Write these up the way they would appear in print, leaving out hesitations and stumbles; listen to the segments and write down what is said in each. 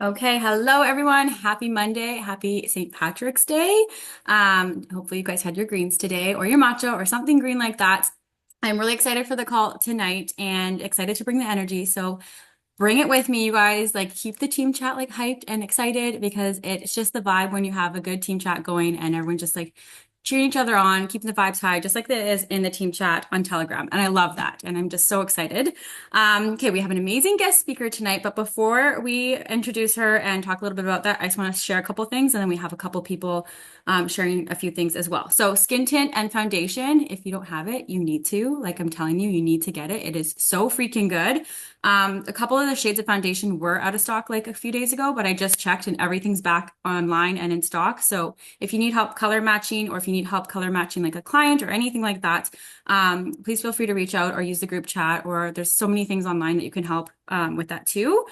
Okay, hello everyone. Happy Monday. Happy St. Patrick's Day. Hopefully you guys had your greens today or your matcha or something green like that. I'm really excited for the call tonight and excited to bring the energy. So bring it with me, you guys. Like keep the team chat like hyped and excited because it's just the vibe when you have a good team chat going and everyone just like cheering each other on, keeping the vibes high, just like it is in the team chat on Telegram. And I love that. And I'm just so excited. Okay, we have an amazing guest speaker tonight, but before we introduce her and talk a little bit about that, I just want to share a couple things, and then we have a couple people sharing a few things as well. So, skin tint and foundation, if you don't have it, you need to. Like I'm telling you, you need to get it. It is so freaking good. A couple of the shades of foundation were out of stock like a few days ago, but I just checked and everything's back online and in stock. So, if you need help color matching or if you need help color matching like a client or anything like that, please feel free to reach out or use the group chat, or there's so many things online that you can help with that too.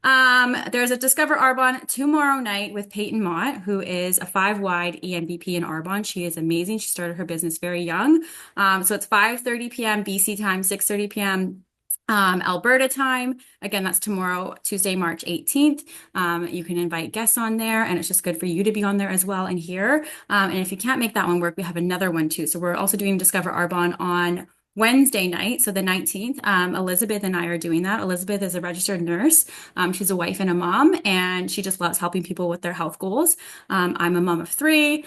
There's a Discover Arbonne tomorrow night with Peyton Mott, who is a five-wide ENVP in Arbonne. She is amazing. She started her business very young. So it's 5:30 p.m. BC time, 6:30 p.m. Alberta time. Again, that's tomorrow, Tuesday, March 18th. You can invite guests on there, and it's just good for you to be on there as well and here. And if you can't make that one work, we have another one too. So we're also doing Discover Arbonne on Wednesday night, so the 19th. Elizabeth and I are doing that. Elizabeth is a registered nurse. She's a wife and a mom, and she just loves helping people with their health goals. I'm a mom of three.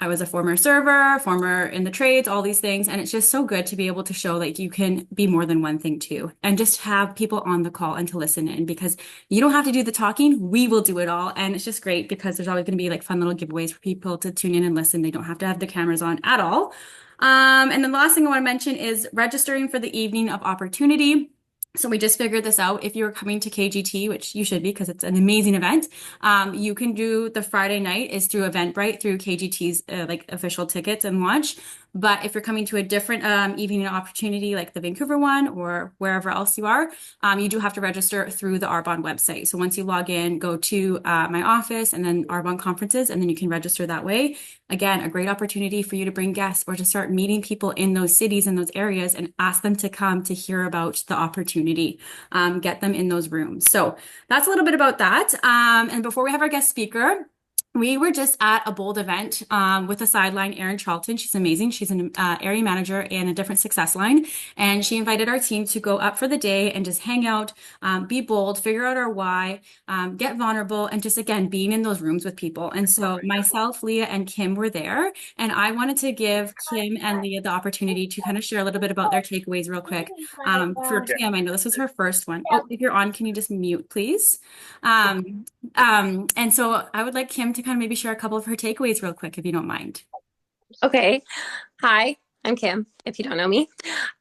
I was a former server, former in the trades, all these things. And it's just so good to be able to show like you can be more than one thing too. And just have people on the call and to listen in because you don't have to do the talking. We will do it all. And it's just great because there's always going to be like fun little giveaways for people to tune in and listen. They don't have to have the cameras on at all. And then the last thing I want to mention is registering for the evening of opportunity. So we just figured this out. If you're coming to KGT, which you should be because it's an amazing event, you can do the Friday night is through Eventbrite through KGT's like official tickets and launch. But if you're coming to a different evening opportunity like the Vancouver one or wherever else you are, you do have to register through the Arbonne website. So once you log in, go to my office and then Arbonne conferences, and then you can register that way. Again, a great opportunity for you to bring guests or to start meeting people in those cities and those areas and ask them to come to hear about the opportunity, get them in those rooms. So that's a little bit about that. And before we have our guest speaker, we were just at a bold event with a sideline, Erin Charlton. She's amazing. She's an area manager in a different success line. And she invited our team to go up for the day and just hang out, be bold, figure out our why, get vulnerable, and just, again, being in those rooms with people. And so myself, Leah, and Kim were there. And I wanted to give Kim and Leah the opportunity to kind of share a little bit about their takeaways real quick. For Kim, I know this was her first one. Oh, if you're on, can you just mute, please? And so I would like Kim to kind of maybe share a couple of her takeaways real quick, if you don't mind. Okay. Hi, I'm Kim, if you don't know me.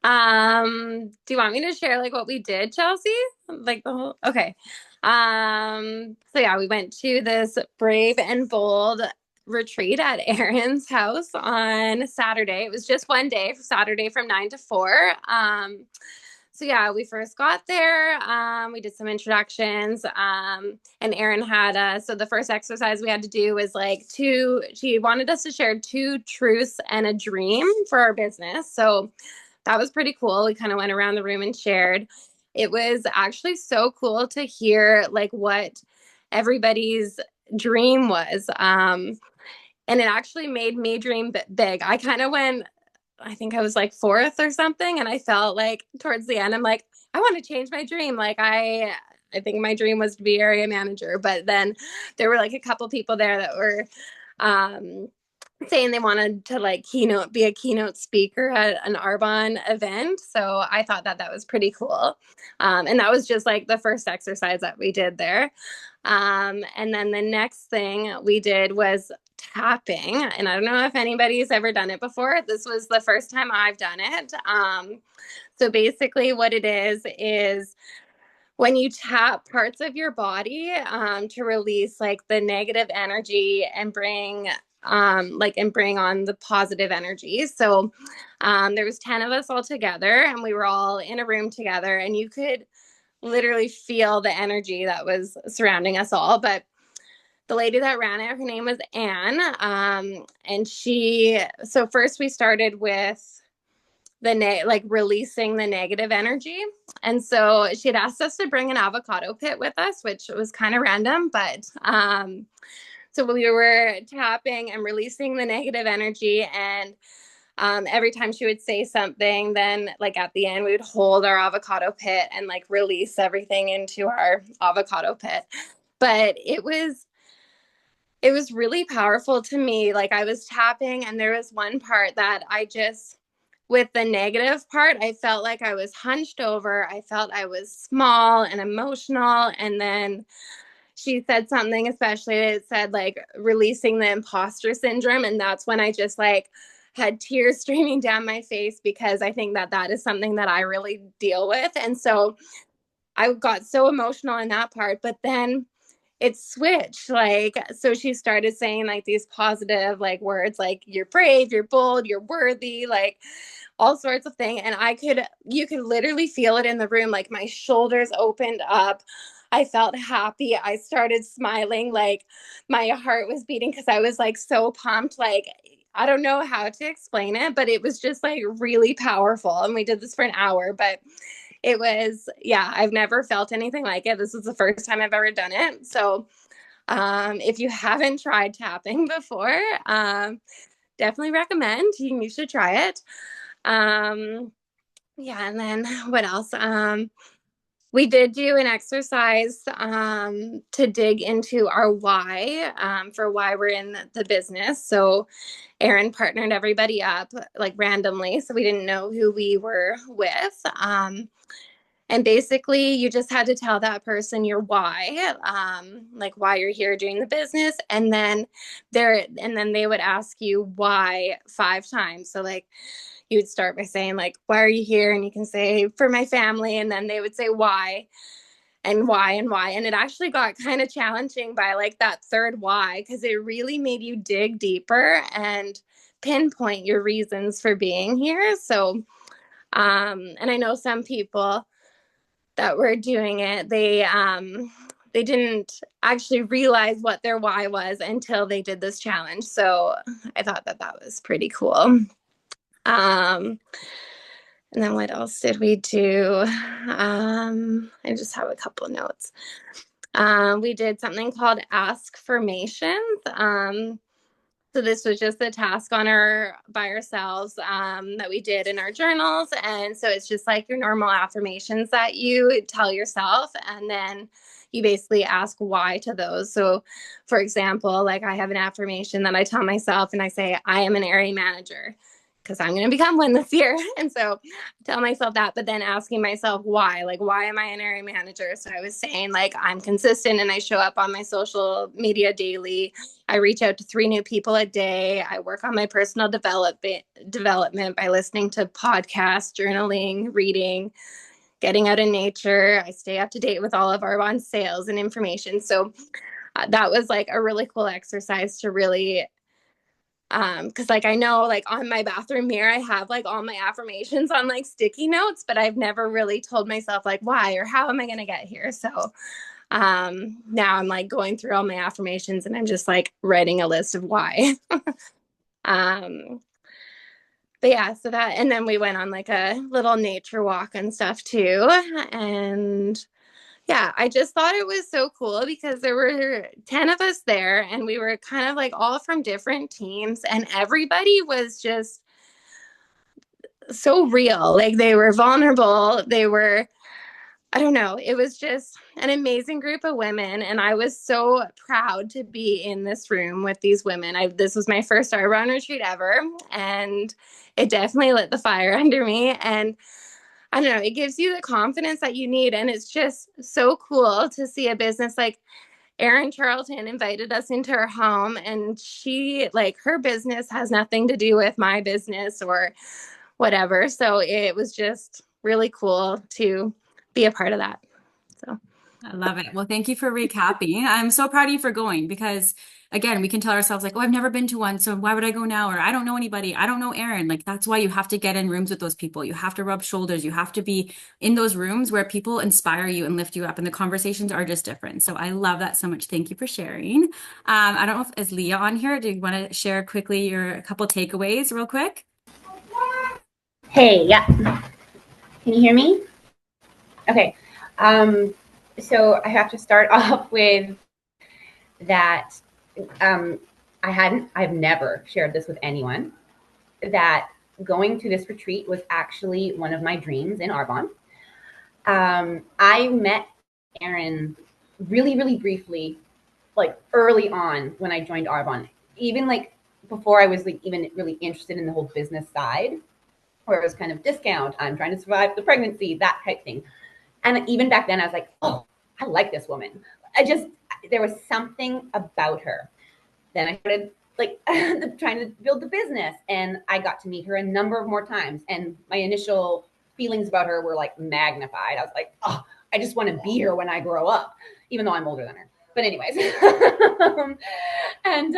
Do you want me to share like what we did, Chelsea? Like the whole okay. So yeah, we went to this brave and bold retreat at Erin's house on Saturday. It was just one day, Saturday from 9 to 4. So yeah, we first got there. We did some introductions, and Erin had so the first exercise we had to do was like she wanted us to share two truths and a dream for our business. So that was pretty cool. We kind of went around the room and shared. It was actually so cool to hear like what everybody's dream was. And it actually made me dream big. I kind of went, I think I was like fourth or something. And I felt like towards the end, I'm like, I want to change my dream. Like I think my dream was to be area manager, but then there were like a couple people there that were saying they wanted to like be a keynote speaker at an Arbonne event. So I thought that that was pretty cool. And that was just like the first exercise that we did there. And then the next thing we did was tapping. And I don't know if anybody's ever done it before. This was the first time I've done it. So basically what it is when you tap parts of your body to release like the negative energy and bring on the positive energy. So there was 10 of us all together and we were all in a room together and you could literally feel the energy that was surrounding us all. But the lady that ran it, her name was Anne. And so first we started with like releasing the negative energy. And so she had asked us to bring an avocado pit with us, which was kind of random, but so we were tapping and releasing the negative energy. And every time she would say something, then like at the end, we would hold our avocado pit and like release everything into our avocado pit. But it was really powerful to me. Like I was tapping, and there was one part that I just, with the negative part, I felt like I was hunched over. I felt I was small and emotional. And then she said something, especially it said like releasing the imposter syndrome. And that's when I just like had tears streaming down my face, because I think that that is something that I really deal with. And so I got so emotional in that part. But then it switched, like, so she started saying like these positive like words, like you're brave, you're bold, you're worthy, like all sorts of things. And you could literally feel it in the room, like my shoulders opened up, I felt happy, I started smiling, like my heart was beating because I was like so pumped. Like I don't know how to explain it, but it was just like really powerful. And we did this for an hour. But it was, yeah, I've never felt anything like it. This is the first time I've ever done it. So if you haven't tried tapping before, definitely recommend. You should try it. Um, yeah, and then what else? We did do an exercise to dig into our why, for why we're in the business. So Erin partnered everybody up like randomly, so we didn't know who we were with. And basically, you just had to tell that person your why, like why you're here doing the business, and then they would ask you why 5 times. So like you would start by saying like, why are you here? And you can say for my family, and then they would say why and why and why. And it actually got kind of challenging by like that third why, because it really made you dig deeper and pinpoint your reasons for being here. So and I know some people that were doing it, they didn't actually realize what their why was until they did this challenge. So I thought that that was pretty cool. Um, and then what else did we do? I just have a couple of notes. We did something called Ask Formations. So this was just a task on our by ourselves, that we did in our journals. And so it's just like your normal affirmations that you tell yourself, and then you basically ask why to those. So for example, like I have an affirmation that I tell myself, and I say, I am an area manager, because I'm going to become one this year. And so I tell myself that, but then asking myself why, like, why am I an area manager? So I was saying like, I'm consistent and I show up on my social media daily. I reach out to 3 new people a day. I work on my personal development by listening to podcasts, journaling, reading, getting out in nature. I stay up to date with all of our on sales and information. So that was like a really cool exercise to really, because like I know like on my bathroom mirror I have like all my affirmations on like sticky notes, but I've never really told myself like why or how am I going to get here. So now I'm like going through all my affirmations, and I'm just like writing a list of why. um but yeah, so that, and then we went on like a little nature walk and stuff too. And yeah, I just thought it was so cool because there were 10 of us there, and we were kind of like all from different teams, and everybody was just so real. Like they were vulnerable. They were, I don't know, it was just an amazing group of women. And I was so proud to be in this room with these women. This was my first Our Run retreat ever. And it definitely lit the fire under me. And I don't know, it gives you the confidence that you need. And it's just so cool to see a business like Erin Charlton invited us into her home, and she, like, her business has nothing to do with my business or whatever. So it was just really cool to be a part of that. So I love it. Well, thank you for recapping. I'm so proud of you for going because, again, we can tell ourselves, like, oh, I've never been to one, so why would I go now? Or I don't know anybody. I don't know Aaron. Like, that's why you have to get in rooms with those people. You have to rub shoulders. You have to be in those rooms where people inspire you and lift you up, and the conversations are just different. So I love that so much. Thank you for sharing. I don't know if is Leah on here. Do you want to share quickly your a couple takeaways real quick? Hey, yeah. Can you hear me? Okay. Um, so I have to start off with that. Um, I've never shared this with anyone, that going to this retreat was actually one of my dreams in Arbonne. I met Erin really, really briefly, like early on when I joined Arbonne, even like before I was like even really interested in the whole business side, where it was kind of discount, I'm trying to survive the pregnancy, that type thing. And even back then, I was like, oh, I like this woman. There was something about her. Then I started like trying to build the business, and I got to meet her a number of more times. And my initial feelings about her were like magnified. I was like, oh, I just want to be her when I grow up, even though I'm older than her. But anyways, and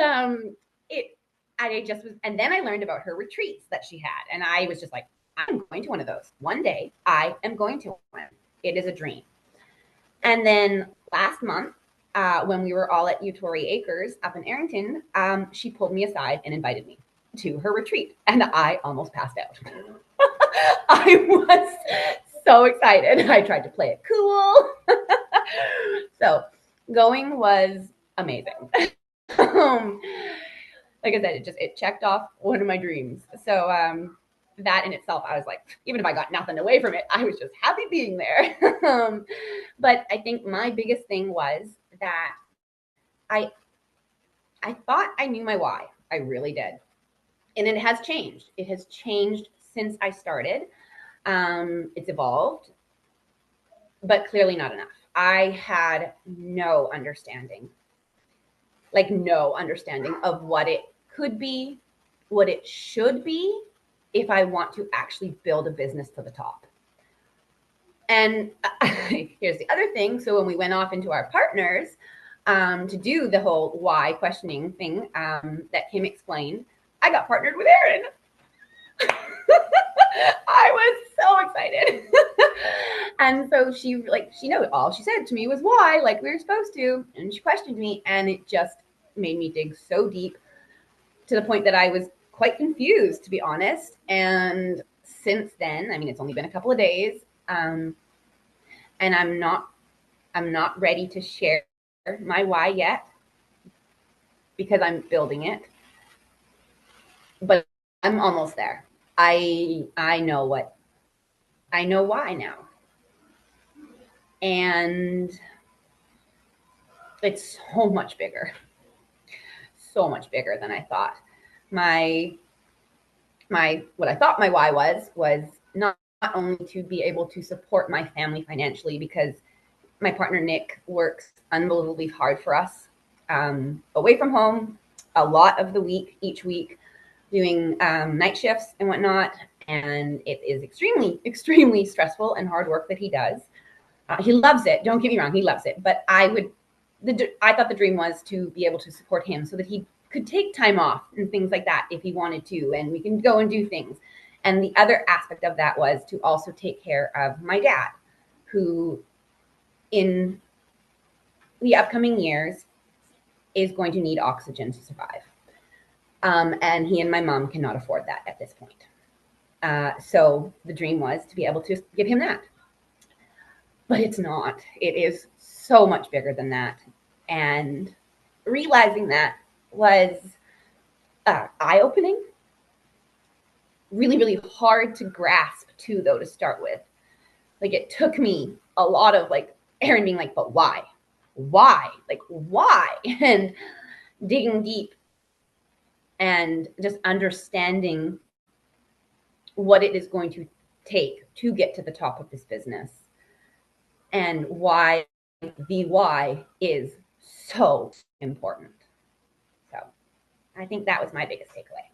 it, I just was, and then I learned about her retreats that she had, and I was just like, I'm going to one of those one day. I am going to one. It is a dream. And then last month, when we were all at Utori Acres up in Arrington, she pulled me aside and invited me to her retreat, and I almost passed out. I was so excited. I tried to play it cool. So going was amazing. um, like I said, it checked off one of my dreams. So that in itself, I was like, even if I got nothing away from it, I was just happy being there. But I think my biggest thing was that I I thought I knew my why. I really did, and it has changed. It has changed since I started. It's evolved, but clearly not enough. I had no understanding, like no understanding of what it could be, what it should be, if I want to actually build a business to the top. And here's the other thing. So when we went off into our partners to do the whole why questioning thing that Kim explained, I got partnered with Erin. I was so excited. And so she knows all she said to me was why, like we were supposed to. And she questioned me, and it just made me dig so deep to the point that I was quite confused, to be honest. And since then, I mean, it's only been a couple of days, and I'm not ready to share my why yet because I'm building it, but I'm almost there. I know why now, and it's so much bigger than I thought. My what I thought my why was not only to be able to support my family financially, because my partner Nick works unbelievably hard for us, away from home a lot of the week, each week, doing night shifts and whatnot. And it is extremely, extremely stressful and hard work that he does. He loves it. Don't get me wrong, he loves it. But I thought the dream was to be able to support him so that he could take time off and things like that if he wanted to, and we can go and do things. And the other aspect of that was to also take care of my dad, who in the upcoming years is going to need oxygen to survive. And he and my mom cannot afford that at this point. So the dream was to be able to give him that. But it's not. It is so much bigger than that. And realizing that was eye-opening, really, really hard to grasp too, though, to start with. Like, it took me a lot of like Erin being like, but why? Why? Like, why? And digging deep and just understanding what it is going to take to get to the top of this business, and why the why is so important. So I think that was my biggest takeaway.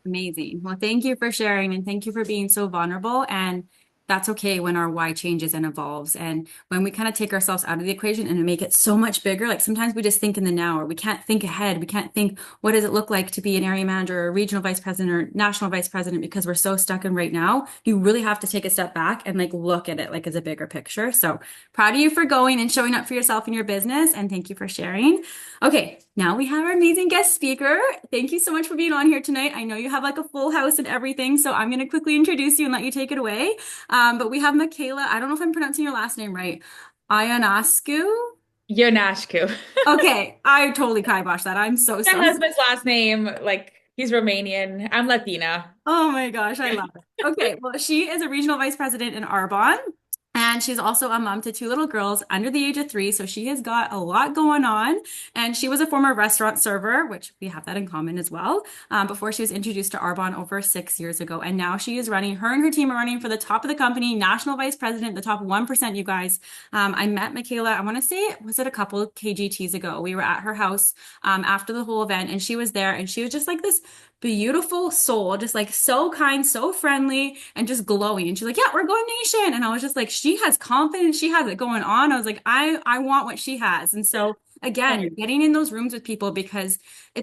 Amazing. Well, thank you for sharing and thank you for being so vulnerable. And that's okay when our why changes and evolves. And when we kind of take ourselves out of the equation and make it so much bigger, like sometimes we just think in the now, or we can't think ahead. We can't think, what does it look like to be an area manager or a regional vice president or national vice president, because we're so stuck in right now. You really have to take a step back and like look at it like as a bigger picture. So proud of you for going and showing up for yourself in your business. And thank you for sharing. Okay. Now we have our amazing guest speaker. Thank you so much for being on here tonight. I know you have like a full house and everything, so I'm going to quickly introduce you and let you take it away. But we have Micaela. I don't know if I'm pronouncing your last name right. Ionascu. Ionascu. Okay, I totally kiboshed that. I'm so My sorry. husband's last name, like he's Romanian. I'm Latina. Oh my gosh, I love it. Okay, well, she is a regional vice president in Arbonne, and she's also a mom to two little girls under the age of 3. So she has got a lot going on. And she was a former restaurant server, which we have that in common as well, before she was introduced to Arbonne over 6 years ago. And now she is running, her and her team are running for the top of the company, national vice president, the top 1%, you guys. I met Micaela, I want to say, was it a couple of KGTs ago? We were at her house after the whole event, and she was there, and she was just like this beautiful soul, just like so kind, so friendly, and just glowing. And she's like, "Yeah, we're going nation." And I was just like, she has confidence, she has it going on. I was like, I want what she has. And so again, getting in those rooms with people because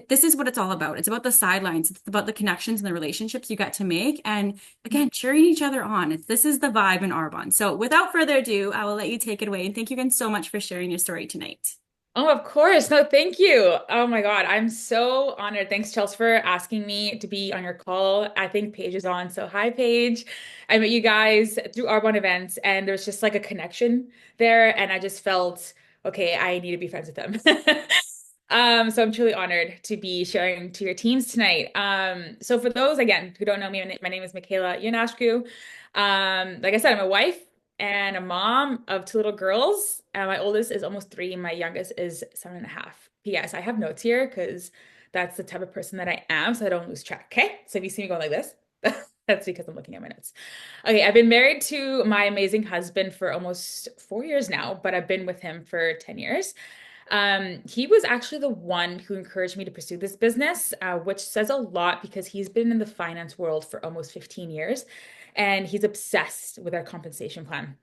this is what it's all about. It's about the sidelines. It's about the connections and the relationships you get to make. And again, cheering each other on. This is the vibe in Arbonne. So without further ado, I will let you take it away. And thank you again so much for sharing your story tonight. Oh, of course. No, thank you. Oh my God. I'm so honored. Thanks, Chelsea, for asking me to be on your call. I think Paige is on. So hi, Paige. I met you guys through Arbonne events and there's just like a connection there. And I just felt, okay, I need to be friends with them. So I'm truly honored to be sharing to your teams tonight. So for those, again, who don't know me, my name is Micaela Ionascu. Like I said, I'm a wife and a mom of two little girls. My oldest is almost 3, my youngest is 7.5. P.S. I have notes here because that's the type of person that I am, so I don't lose track. Okay, so if you see me going like this, that's because I'm looking at my notes. Okay, I've been married to my amazing husband for almost 4 years now, but I've been with him for 10 years. He was actually the one who encouraged me to pursue this business, which says a lot because he's been in the finance world for almost 15 years and he's obsessed with our compensation plan.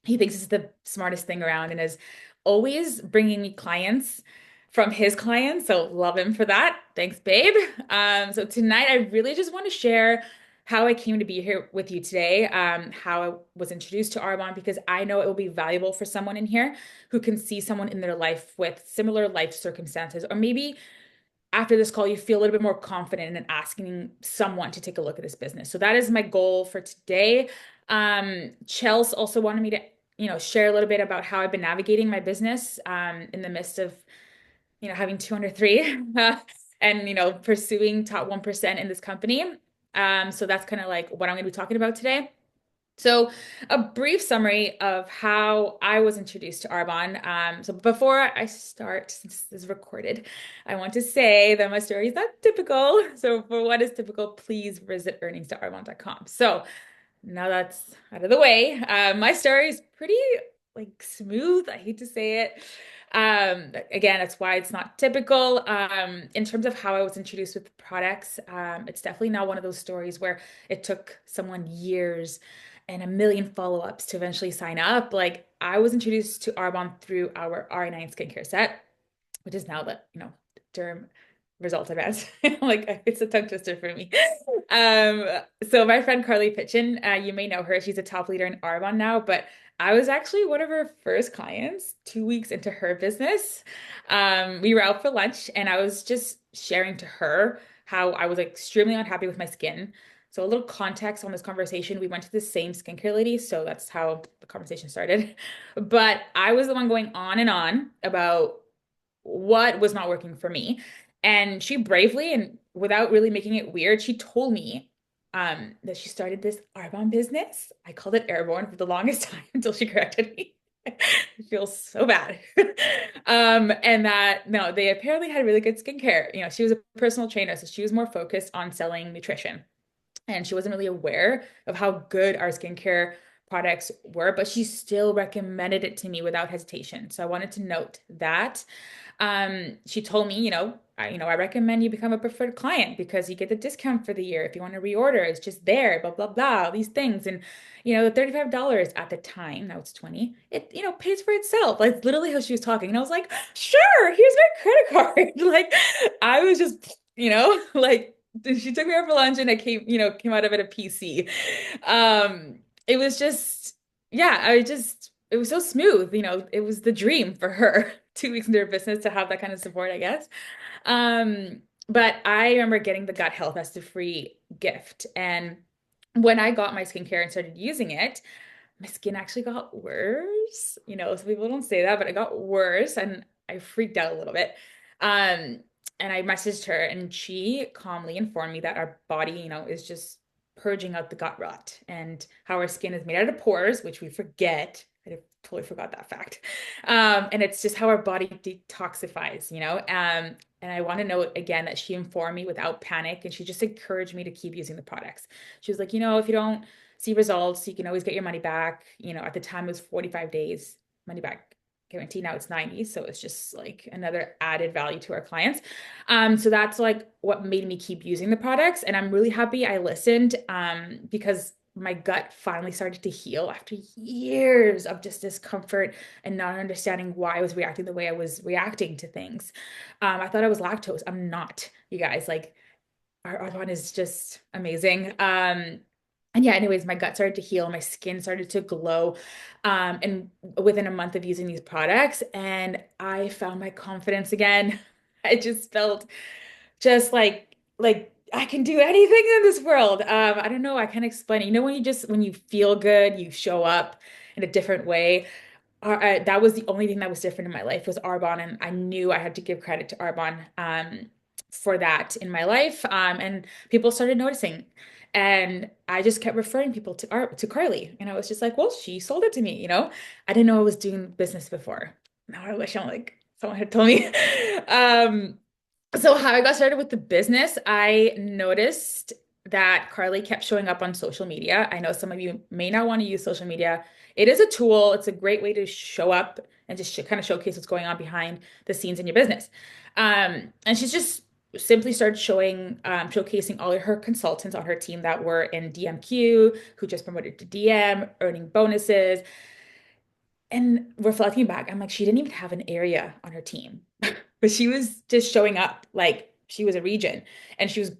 He thinks it's the smartest thing around and is always bringing me clients from his clients. So love him for that. Thanks, babe. So tonight I really just want to share how I came to be here with you today, how I was introduced to Arbonne, because I know it will be valuable for someone in here who can see someone in their life with similar life circumstances, or maybe after this call, you feel a little bit more confident in asking someone to take a look at this business. So that is my goal for today. Chels also wanted me to, share a little bit about how I've been navigating my business in the midst of, having 203 and, pursuing top 1% in this company. So that's kind of like what I'm going to be talking about today. So, a brief summary of how I was introduced to Arbonne. So, before I start, since this is recorded, I want to say that my story is not typical. So, for what is typical, please visit earnings.arbonne.com. So, now that's out of the way, my story is pretty like smooth. I hate to say it. Again, that's why it's not typical. In terms of how I was introduced with products, it's definitely not one of those stories where it took someone years and a million follow-ups to eventually sign up. Like I was introduced to Arbonne through our R9 skincare set, which is now the, term result advance. Like it's a tongue twister for me. Um, so my friend Carly Pitchin, you may know her. She's a top leader in Arbonne now, but I was actually one of her first clients 2 weeks into her business. We were out for lunch and I was just sharing to her how I was like, extremely unhappy with my skin. So a little context on this conversation, we went to the same skincare lady, so that's how the conversation started. But I was the one going on and on about what was not working for me. And she bravely and without really making it weird, she told me that she started this Arbonne business. I called it Airborne for the longest time until she corrected me. I feel so bad. And that no, they apparently had really good skincare. She was a personal trainer, so she was more focused on selling nutrition. And she wasn't really aware of how good our skincare products were, but she still recommended it to me without hesitation. So I wanted to note that. She told me, I recommend you become a preferred client because you get the discount for the year. If you want to reorder, it's just there, blah, blah, blah, all these things. And, the $35 at the time, now it's 20, it, pays for itself. Like literally how she was talking. And I was like, sure, here's my credit card. Like I was just, like, she took me out for lunch and I came out of it a PC. It was just, yeah, it was so smooth, it was the dream for her 2 weeks into her business to have that kind of support, I guess. But I remember getting the gut health as the free gift. And when I got my skincare and started using it, my skin actually got worse. Some people don't say that, but it got worse and I freaked out a little bit. Um, and I messaged her and she calmly informed me that our body, is just purging out the gut rot and how our skin is made out of pores, which we forget. I totally forgot that fact. And it's just how our body detoxifies, and I want to note again that she informed me without panic and she just encouraged me to keep using the products. She was like, if you don't see results, you can always get your money back. At the time it was 45 days money back guarantee. Now it's 90. So it's just like another added value to our clients. So that's like what made me keep using the products. And I'm really happy I listened because my gut finally started to heal after years of just discomfort and not understanding why I was reacting the way I was reacting to things. I thought I was lactose. I'm not, you guys. Like our one is just amazing. And yeah, anyways, my gut started to heal, my skin started to glow. And within a month of using these products, and I found my confidence again. I just felt just like I can do anything in this world. I don't know, I can't explain it. When you feel good, you show up in a different way. That was the only thing that was different in my life was Arbonne, and I knew I had to give credit to Arbonne for that in my life. And people started noticing, and I just kept referring people to Carly, and I was just like, well, she sold it to me. I didn't know I was doing business before. Now I wish someone had told me. So how I got started with the business, I noticed that Carly kept showing up on social media. I know some of you may not want to use social media. It is a tool. It's a great way to show up and just kind of showcase what's going on behind the scenes in your business. And she's just simply started showcasing all of her consultants on her team that were in DMQ, who just promoted to DM, earning bonuses. And reflecting back, I'm like, she didn't even have an area on her team, but she was just showing up like she was a region and she was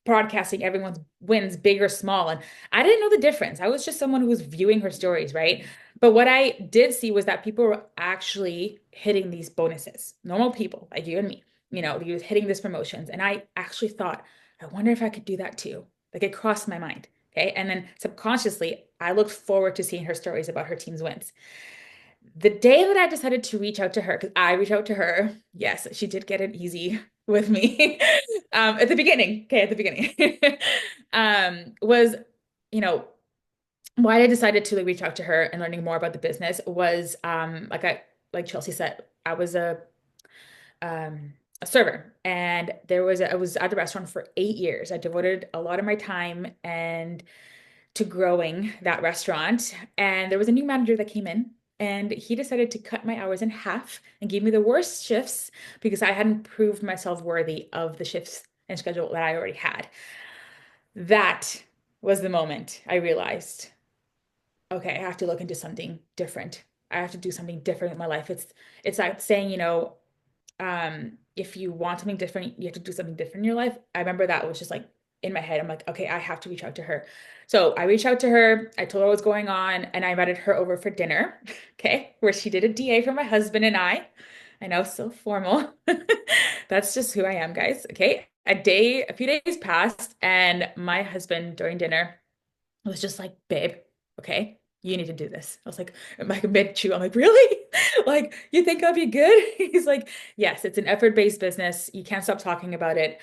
broadcasting everyone's wins, big or small. And I didn't know the difference. I was just someone who was viewing her stories, right? But what I did see was that people were actually hitting these bonuses, normal people like you and me, he was hitting these promotions. And I actually thought, I wonder if I could do that too. Like it crossed my mind. Okay. And then subconsciously, I looked forward to seeing her stories about her team's wins. The day that I decided to reach out to her, because I reached out to her, yes, she did get it easy with me at the beginning. Okay, at the beginning, was, you know, why I decided to reach out to her and learning more about the business was, like Chelsea said, I was a server, and I was at the restaurant for 8 years. I devoted a lot of my time and to growing that restaurant. And there was a new manager that came in and he decided to cut my hours in half and give me the worst shifts because I hadn't proved myself worthy of the shifts and schedule that I already had. That was the moment I realized, okay, I have to look into something different. I have to do something different in my life. It's like saying, if you want something different, you have to do something different in your life. I remember that was just like in my head. I'm like, okay, I have to reach out to her. So I reached out to her. I told her what's going on, and I invited her over for dinner. Okay, where she did a DA for my husband and I. I know, so formal. That's just who I am, guys. Okay. A few days passed, and my husband during dinner was just like, babe, okay, you need to do this. I was like mid chew. I'm like, really? Like, you think I'll be good? He's like, yes, it's an effort-based business. You can't stop talking about it.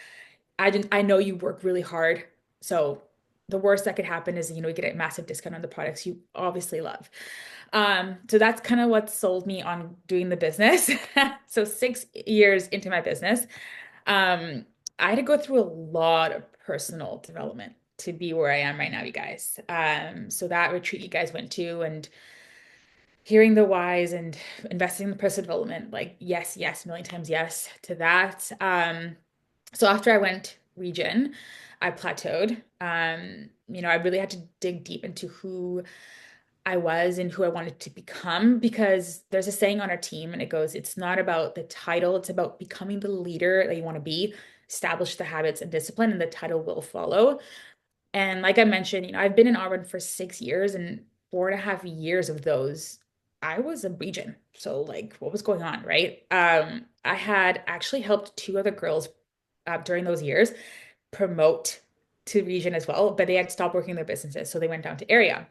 I know you work really hard. So the worst that could happen is, you get a massive discount on the products you obviously love. So that's kind of what sold me on doing the business. So 6 years into my business, I had to go through a lot of personal development to be where I am right now, you guys. So that retreat you guys went to and hearing the whys and investing in the personal development, like yes, yes, a million times yes to that. So after I went region, I plateaued. I really had to dig deep into who I was and who I wanted to become because there's a saying on our team and it goes, it's not about the title, it's about becoming the leader that you want to be, establish the habits and discipline, and the title will follow. And like I mentioned, I've been in Auburn for 6 years, and 4.5 years of those I was a region. So like what was going on, right? I had actually helped two other girls during those years promote to region as well, but they had stopped working their businesses. So they went down to area.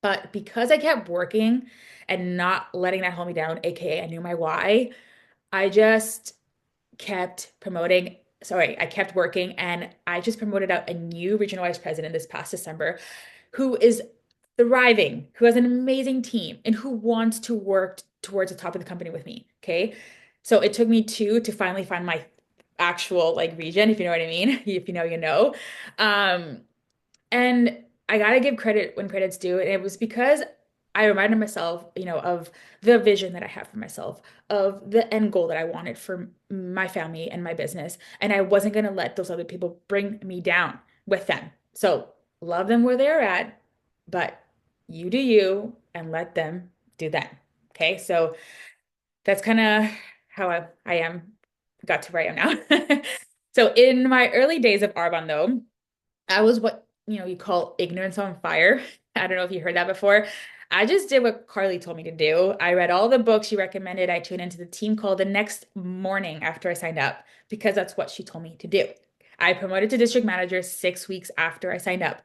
But because I kept working and not letting that hold me down, AKA I knew my why, I just kept promoting. Sorry, I kept working and I just promoted out a new regional vice president this past December who is thriving, who has an amazing team, and who wants to work towards the top of the company with me. Okay. So it took me two to finally find my actual like region, if you know what I mean. If you know, you know. Um, and I gotta give credit when credit's due. And it was because I reminded myself, of the vision that I have for myself, of the end goal that I wanted for my family and my business. And I wasn't gonna let those other people bring me down with them. So love them where they're at, but you do you and let them do them. Okay. So that's kind of how I am got to where I am now. So in my early days of Arbonne though, I was what, you call ignorance on fire. I don't know if you heard that before. I just did what Carly told me to do. I read all the books she recommended. I tuned into the team call the next morning after I signed up because that's what she told me to do. I promoted to district manager 6 weeks after I signed up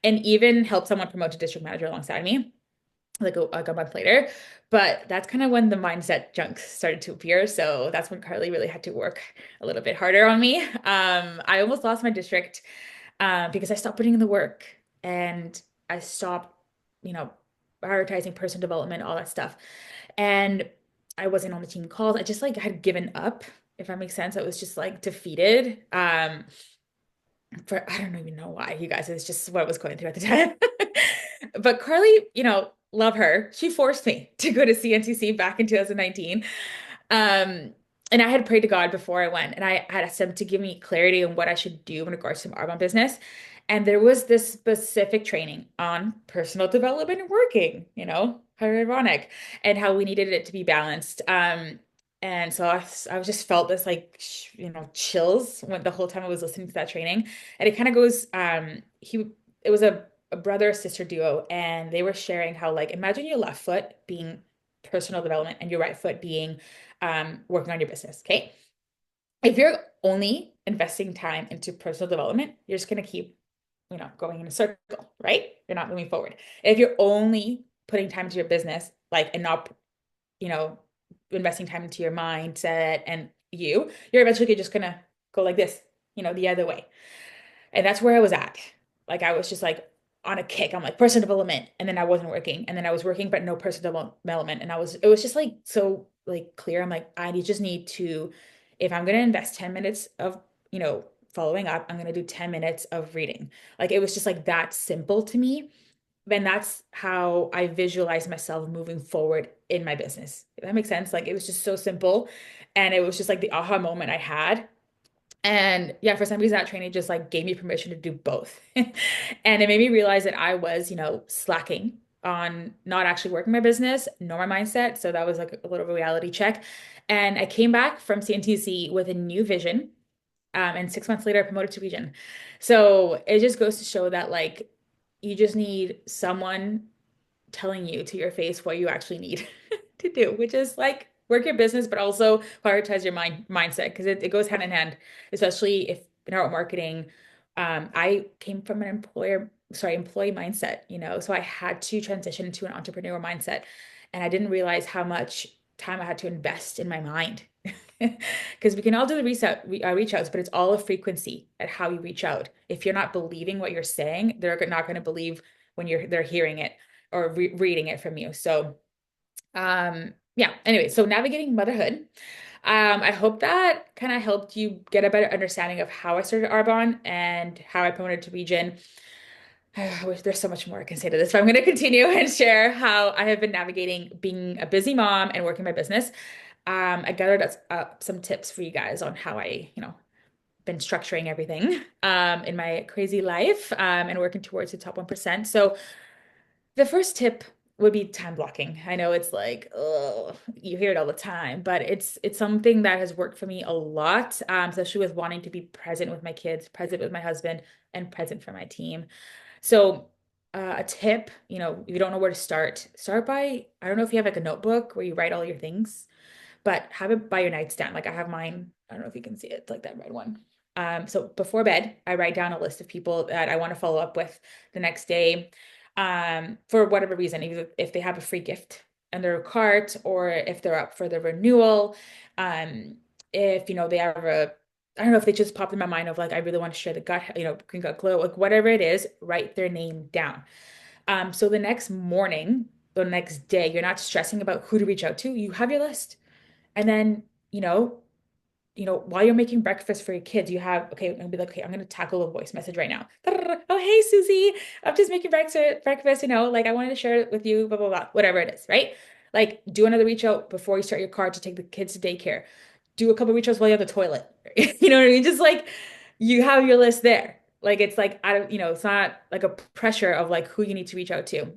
and even helped someone promote to district manager alongside me like a month later. But that's kind of when the mindset junk started to appear. So that's when Carly really had to work a little bit harder on me. I almost lost my district because I stopped putting in the work and I stopped, you know, prioritizing personal development, all that stuff. And I wasn't on the team calls. I just like had given up, if that makes sense. I was just like defeated. For I don't even know why, you guys. It's just what I was going through at the time. But Carly, love her. She forced me to go to CNTC back in 2019. Um, and I had prayed to God before I went, and I had asked him to give me clarity on what I should do in regards to my Arbonne business. And there was this specific training on personal development and working, how ironic, and how we needed it to be balanced. And so I just felt this like, chills when the whole time I was listening to that training. And it kind of goes, it was a brother sister duo, and they were sharing how like, imagine your left foot being personal development and your right foot being working on your business. Okay. If you're only investing time into personal development, you're just going to keep, going in a circle, right? You're not moving forward. If you're only putting time into your business, like, and not, you know, investing time into your mindset and you're eventually just going to go like this, the other way. And that's where I was at. Like I was just like on a kick. I'm like personal development. And then I wasn't working. And then I was working, but no personal development. And it was just like so like clear. I'm like, just need to, if I'm gonna invest 10 minutes of, following up, I'm gonna do 10 minutes of reading. Like it was just like that simple to me. Then that's how I visualize myself moving forward in my business. If that makes sense. Like it was just so simple. And it was just like the aha moment I had. And yeah, for some reason that training just like gave me permission to do both. And it made me realize that I was, slacking on not actually working my business nor my mindset. So that was like a little reality check. And I came back from CNTC with a new vision. And 6 months later, I promoted to region. So it just goes to show that like you just need someone telling you to your face what you actually need to do, which is like work your business, but also prioritize your mindset because it goes hand in hand, especially if in our marketing, I came from an employee mindset, so I had to transition into an entrepreneurial mindset. And I didn't realize how much time I had to invest in my mind. Because we can all do the reach outs, but it's all a frequency at how you reach out. If you're not believing what you're saying, they're not going to believe when they're hearing it or reading it from you. So, yeah, anyway, so navigating motherhood. I hope that kind of helped you get a better understanding of how I started Arbonne and how I promoted to region. I wish there's so much more I can say to this, but I'm going to continue and share how I have been navigating being a busy mom and working my business. I gathered some tips for you guys on how I, been structuring everything in my crazy life and working towards the top 1%. So the first tip would be time blocking. I know it's like, oh, you hear it all the time, but it's something that has worked for me a lot, especially with wanting to be present with my kids, present with my husband, and present for my team. So a tip, if you don't know where to start by, I don't know if you have like a notebook where you write all your things, but have it by your nightstand. Like I have mine. I don't know if you can see it, it's like that red one. So before bed, I write down a list of people that I want to follow up with the next day, for whatever reason, either if they have a free gift in their cart or if they're up for the renewal. If, they have I don't know if they just popped in my mind of like, I really want to share the gut, green gut glow, like whatever it is, write their name down. So the next morning, the next day, you're not stressing about who to reach out to. You have your list. And then, while you're making breakfast for your kids, you have, okay, and be like, okay, I'm going to tackle a voice message right now. Oh, hey, Susie, I'm just making breakfast, like I wanted to share it with you, blah, blah, blah, whatever it is, right? Like do another reach out before you start your car to take the kids to daycare. Do a couple reach outs while you're at the toilet. You know what I mean? Just like you have your list there. Like it's like, it's not like a pressure of like who you need to reach out to.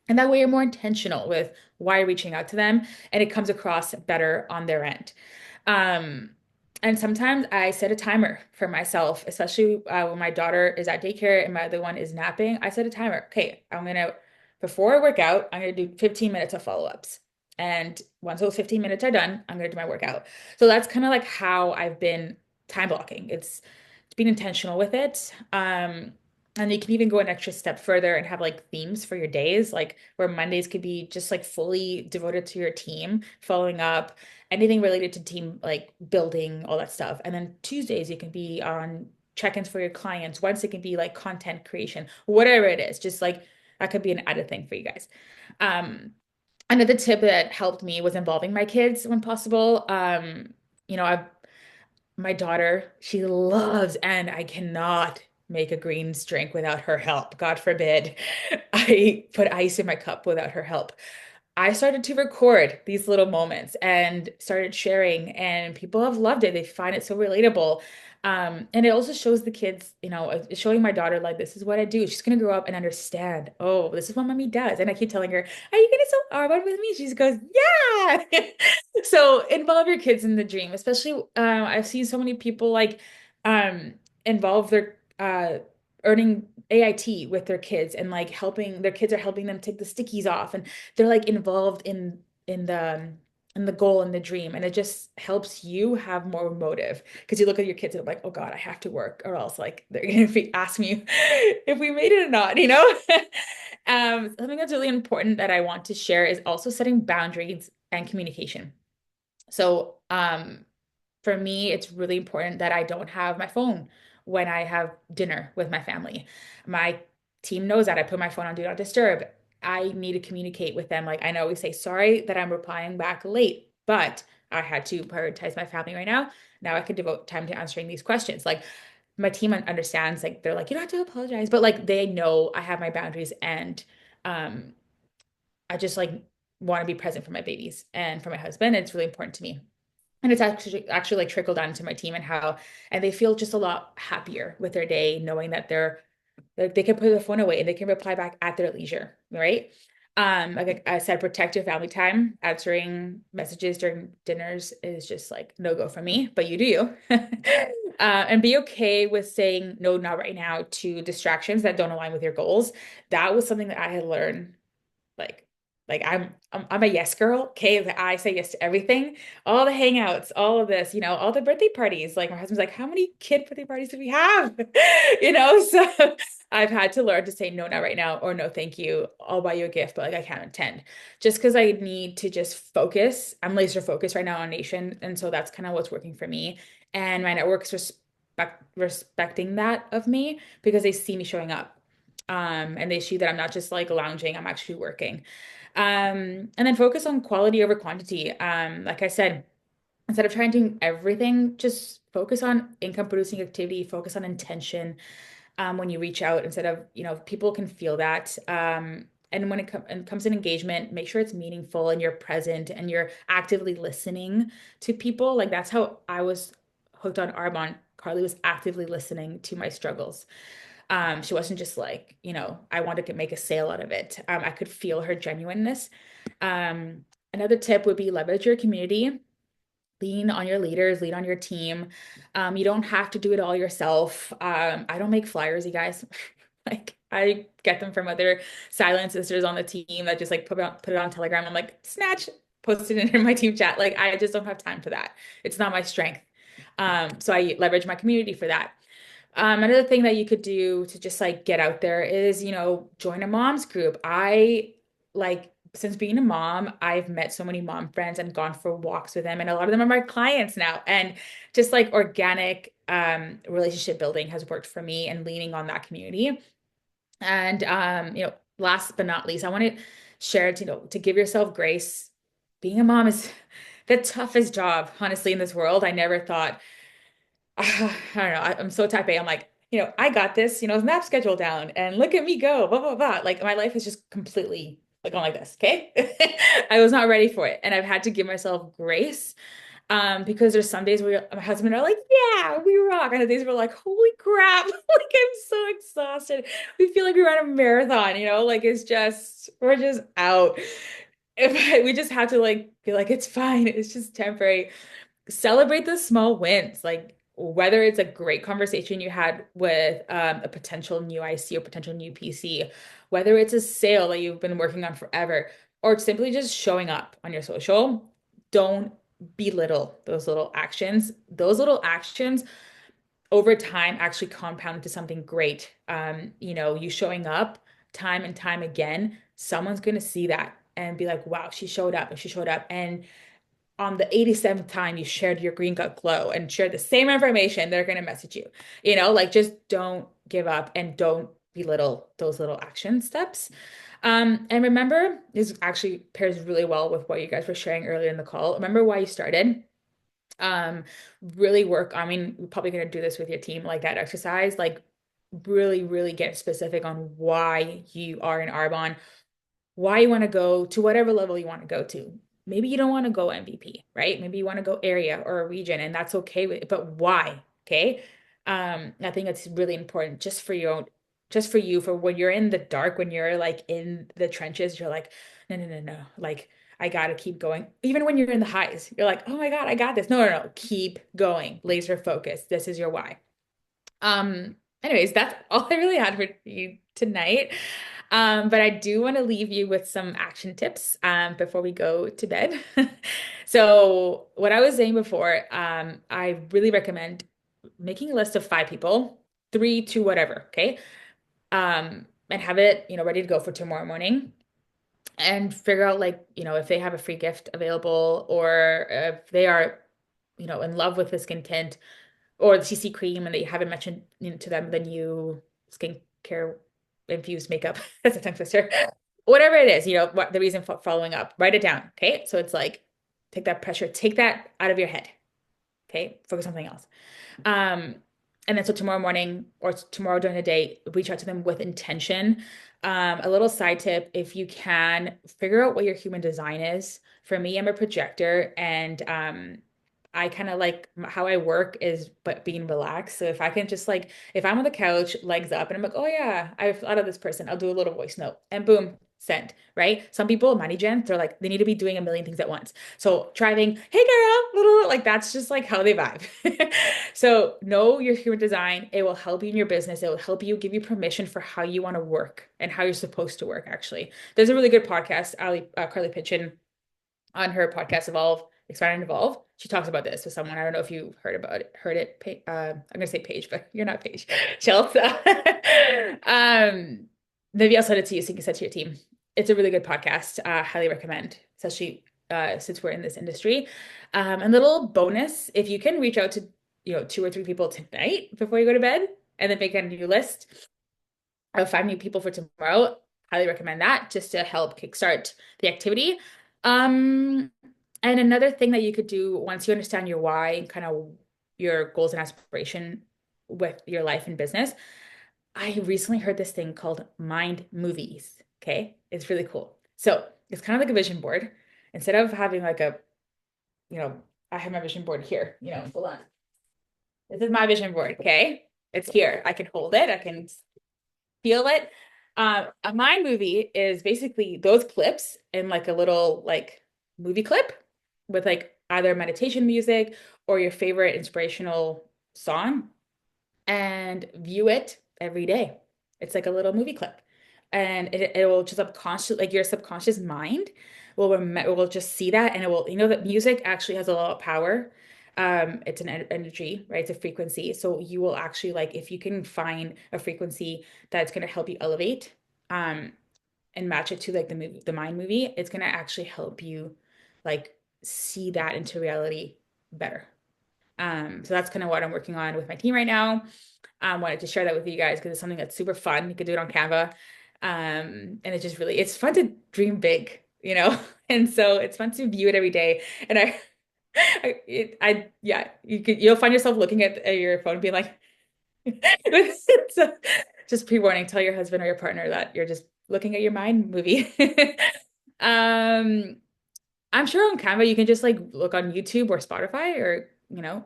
And that way you're more intentional with why you're reaching out to them and it comes across better on their end. Um, and sometimes I set a timer for myself, especially when my daughter is at daycare and my other one is napping. I set a timer. Okay, before I work out, I'm gonna do 15 minutes of follow-ups. And once those 15 minutes are done, I'm gonna do my workout. So that's kind of like how I've been time blocking. It's being intentional with it. And you can even go an extra step further and have like themes for your days, like where Mondays could be just like fully devoted to your team, following up, anything related to team like building, all that stuff. And then Tuesdays, you can be on check-ins for your clients. Once it can be like content creation, whatever it is, just like that could be an added thing for you guys. Another tip that helped me was involving my kids when possible. I've my daughter, she loves, and I cannot make a greens drink without her help. God forbid I put ice in my cup without her help. I started to record these little moments and started sharing, and people have loved it. They find it so relatable. And it also shows the kids, it's showing my daughter, like, this is what I do. She's going to grow up and understand, oh, this is what mommy does. And I keep telling her, are you going to sell R1 with me? She just goes, yeah. So involve your kids in the dream, especially I've seen so many people like involve their earning AIT with their kids and like helping their kids are helping them take the stickies off and they're like involved in the goal and the dream and it just helps you have more motive because you look at your kids and like, oh God, I have to work or else like they're gonna be ask me if we made it or not, something that's really important that I want to share is also setting boundaries and communication. So for me, it's really important that I don't have my phone when I have dinner with my family. My team knows that I put my phone on Do Not Disturb. I need to communicate with them. Like I always say, sorry that I'm replying back late, but I had to prioritize my family right now. Now I can devote time to answering these questions. Like my team understands, like they're like, you don't have to apologize, but like they know I have my boundaries and um I just like want to be present for my babies and for my husband. It's really important to me. And it's actually like trickled down to my team and they feel just a lot happier with their day, knowing that they can put their phone away and they can reply back at their leisure, right? Like I said, protect your family time. Answering messages during dinners is just like no go for me, but you do you. And be okay with saying no, not right now to distractions that don't align with your goals. That was something that I had learned like I'm a yes girl. Okay, I say yes to everything, all the hangouts, all of this, all the birthday parties. Like my husband's like, how many kid birthday parties do we have? So I've had to learn to say no, not right now, or no, thank you. I'll buy you a gift, but like I can't attend just because I need to just focus. I'm laser focused right now on Nation, and so that's kind of what's working for me. And my network's respecting that of me because they see me showing up. And they see that I'm not just like lounging, I'm actually working. And then focus on quality over quantity. Like I said, instead of trying to do everything, just focus on income producing activity, focus on intention when you reach out instead of, people can feel that. And when it comes in engagement, make sure it's meaningful and you're present and you're actively listening to people. Like that's how I was hooked on Arbonne. Carly was actively listening to my struggles. She wasn't just like, I wanted to make a sale out of it. I could feel her genuineness. Another tip would be leverage your community, lean on your leaders, lean on your team. You don't have to do it all yourself. I don't make flyers, you guys. Like I get them from other silent sisters on the team that just like put it on Telegram. I'm like, snatch, post it in my team chat. Like I just don't have time for that. It's not my strength. So I leverage my community for that. Another thing that you could do to just like get out there is, join a mom's group. Since being a mom, I've met so many mom friends and gone for walks with them, and a lot of them are my clients now. And just like organic relationship building has worked for me and leaning on that community. And last but not least, I want to share to give yourself grace. Being a mom is the toughest job, honestly, in this world. I never thought I don't know. I'm so type A. I'm like, I got this, nap schedule down and look at me go, blah, blah, blah. Like my life is just completely like going like this. Okay. I was not ready for it. And I've had to give myself grace. Because there's some days where my husband are like, yeah, we rock. And the days where we're like, holy crap, like I'm so exhausted. We feel like we ran a marathon, like we're just out. We just have to like be like, it's fine. It's just temporary. Celebrate the small wins, like whether it's a great conversation you had with a potential new IC or potential new PC, whether it's a sale that you've been working on forever, or simply just showing up on your social. Don't belittle those little actions. Those little actions over time actually compound into something great. You showing up time and time again, someone's going to see that and be like, wow, she showed up and she showed up. And on the 87th time you shared your green gut glow and shared the same information, they're going to message you. Like just don't give up and don't belittle those little action steps. And remember, this actually pairs really well with what you guys were sharing earlier in the call. Remember why you started. Really work. I mean, we're probably going to do this with your team, like that exercise, like really, really get specific on why you are in Arbonne, why you want to go to whatever level you want to go to. Maybe you don't want to go MVP, right? Maybe you want to go area or a region, and that's okay with it, but why? Okay. I think it's really important just for you, for when you're in the dark, when you're like in the trenches, you're like, no, no, no, no. Like, I gotta keep going. Even when you're in the highs, you're like, oh my God, I got this. No, no, no. Keep going. Laser focus. This is your why. Anyways, that's all I really had for you tonight. But I do want to leave you with some action tips before we go to bed. So what I was saying before, I really recommend making a list of 5 people, 3, 2, whatever, okay? And have it, ready to go for tomorrow morning. And figure out like, if they have a free gift available or if they are, in love with the skin tint or the CC cream and they haven't mentioned to them the new skincare infused makeup as a tongue twister. Whatever it is, what the reason for following up, write it down. Okay. So it's like, take that pressure, take that out of your head. Okay. Focus on something else. And then so tomorrow morning or tomorrow during the day, reach out to them with intention. A little side tip, if you can figure out what your human design is. For me, I'm a projector and I kind of like how I work is but being relaxed. So if I can just like if I'm on the couch, legs up, and I'm like, oh yeah, I've thought of this person, I'll do a little voice note and boom, send, right? Some people, Money Gen, they're like, they need to be doing a million things at once. So driving, hey girl, like that's just like how they vibe. So know your human design. It will help you in your business. It will help you give you permission for how you want to work and how you're supposed to work, actually. There's a really good podcast, Carly Pitchin on her podcast, Evolve, Expand and Evolve. She talks about this with someone. I don't know if you heard it. I'm gonna say Paige, but you're not Paige. Chelsea. Maybe I'll send it to you so you can send it to your team. It's a really good podcast. Highly recommend, especially since we're in this industry. And little bonus, if you can reach out to 2 or 3 people tonight before you go to bed, and then make a new list of 5 new people for tomorrow. Highly recommend that just to help kickstart the activity. And another thing that you could do once you understand your why and kind of your goals and aspiration with your life and business, I recently heard this thing called mind movies. Okay. It's really cool. So it's kind of like a vision board. Instead of having like I have my vision board here, hold on. This is my vision board. Okay. It's here. I can hold it. I can feel it. A mind movie is basically those clips in like a little like movie clip with like either meditation music or your favorite inspirational song and view it every day. It's like a little movie clip. And it will just subconscious, like your subconscious mind will just see that, and it will, that music actually has a lot of power. It's an energy, right? It's a frequency. So you will actually, like, if you can find a frequency that's going to help you elevate, um, and match it to like the mind movie, it's going to actually help you like see that into reality better. So that's kind of what I'm working on with my team right now. Wanted to share that with you guys because it's something that's super fun. You can do it on Canva. And it's just really, it's fun to dream big, and so it's fun to view it every day. And yeah, you'll find yourself looking at your phone and being like, so just pre-warning, tell your husband or your partner that you're just looking at your mind movie. Um, I'm sure on Canva you can just like look on YouTube or Spotify, or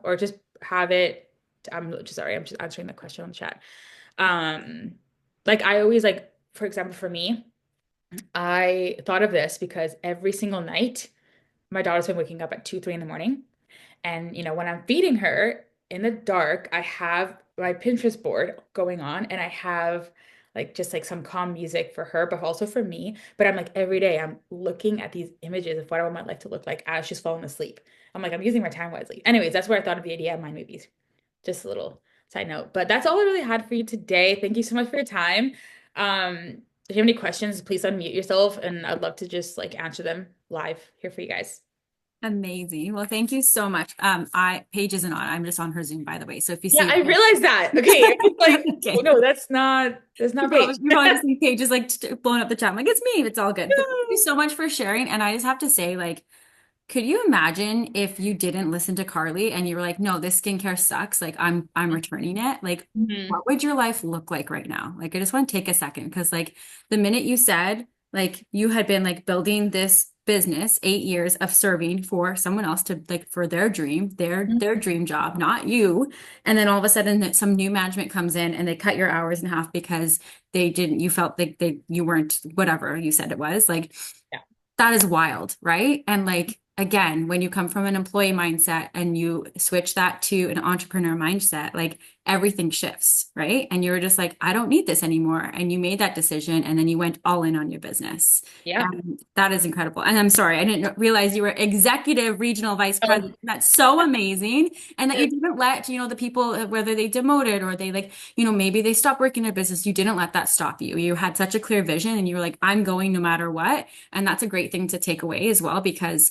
or just have it. I'm just answering the question on the chat. Um, like I always like, for example, for me, I thought of this because every single night my daughter's been waking up at 2, 3 in the morning. And when I'm feeding her in the dark, I have my Pinterest board going on, and I have like just like some calm music for her, but also for me. But I'm like every day I'm looking at these images of what I want my life to look like as she's falling asleep. I'm like, I'm using my time wisely. Anyways, that's where I thought of the idea of my movies. Just a little side note. But that's all I really had for you today. Thank you so much for your time. If you have any questions, please unmute yourself, and I'd love to just like answer them live here for you guys. Amazing. Well, thank you so much. Paige isn't on. I'm just on her Zoom, by the way. So if you Yeah, see, I realized that. Okay. I was like, okay. oh no, that's not Paige. You probably just see Paige just like blowing up the chat. I'm like, it's me. It's all good. But thank you so much for sharing. And I just have to say, like, could you imagine if you didn't listen to Carly and you were like, no, this skincare sucks. Like I'm returning it. Like, Mhm. what would your life look like right now? Like, I just want to take a second because like the minute you said like you had been like building this business 8 years of serving for someone else to like for their dream, their dream job, not you. And then all of a sudden that some new management comes in and they cut your hours in half because you felt like you weren't whatever you said it was like Yeah. that is wild, right? And like, again, when you come from an employee mindset and you switch that to an entrepreneur mindset, like everything shifts, right? And you're just like, I don't need this anymore. And you made that decision and then you went all in on your business. Yeah. And that is incredible. And I'm sorry, I didn't realize you were executive regional vice Oh, president. That's so amazing. And that you didn't let, the people, whether they demoted or they like, maybe they stopped working their business, you didn't let that stop you. You had such a clear vision and you were like, I'm going no matter what. And that's a great thing to take away as well, because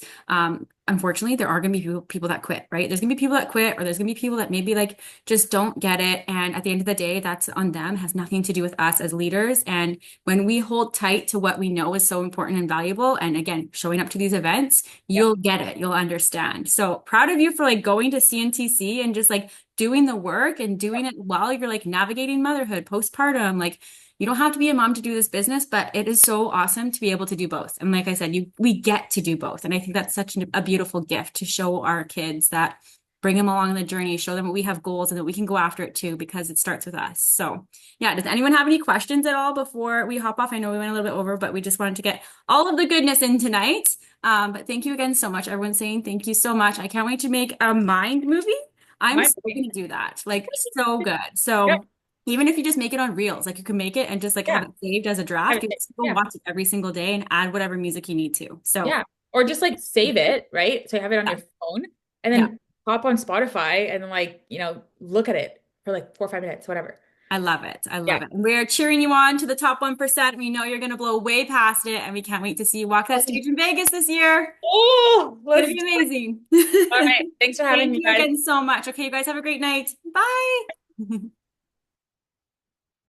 unfortunately, there are going to be people that quit, right? There's going to be people that quit, or there's going to be people that maybe like just don't get it. And at the end of the day, that's on them, has nothing to do with us as leaders. And when we hold tight to what we know is so important and valuable, and again, showing up to these events, yeah. you'll get it, you'll understand. So proud of you for like going to CNTC and just like doing the work and doing it while you're like navigating motherhood, postpartum, like you don't have to be a mom to do this business, but it is so awesome to be able to do both. And like I said, we get to do both. And I think that's such a beautiful gift to show our kids, that bring them along the journey, show them that we have goals and that we can go after it too, because it starts with us. So yeah, does anyone have any questions at all before we hop off? I know we went a little bit over, but we just wanted to get all of the goodness in tonight. But thank you again so much. Everyone's saying thank you so much. I can't wait to make a mind movie. I'm still going to do that. Like, so good. Yep. So even if you just make it on Reels, like you can make it and just like have Yeah. it saved as a Have draft. it- You can still Yeah. watch it every single day and add whatever music you need to. So Yeah. Or just like save it, right? So you have it on yeah, your phone, and yeah, then hop on Spotify and then like, look at it for like 4 or 5 minutes, whatever. I love it. I love Yeah. it. And we're cheering you on to the top 1%. We know you're going to blow way past it, and we can't wait to see you walk that stage in Vegas this year. Oh, It's going let's to be do it. amazing. All right. Thanks for having Thank me, you guys. again so much. Okay, you guys have a great night. Bye.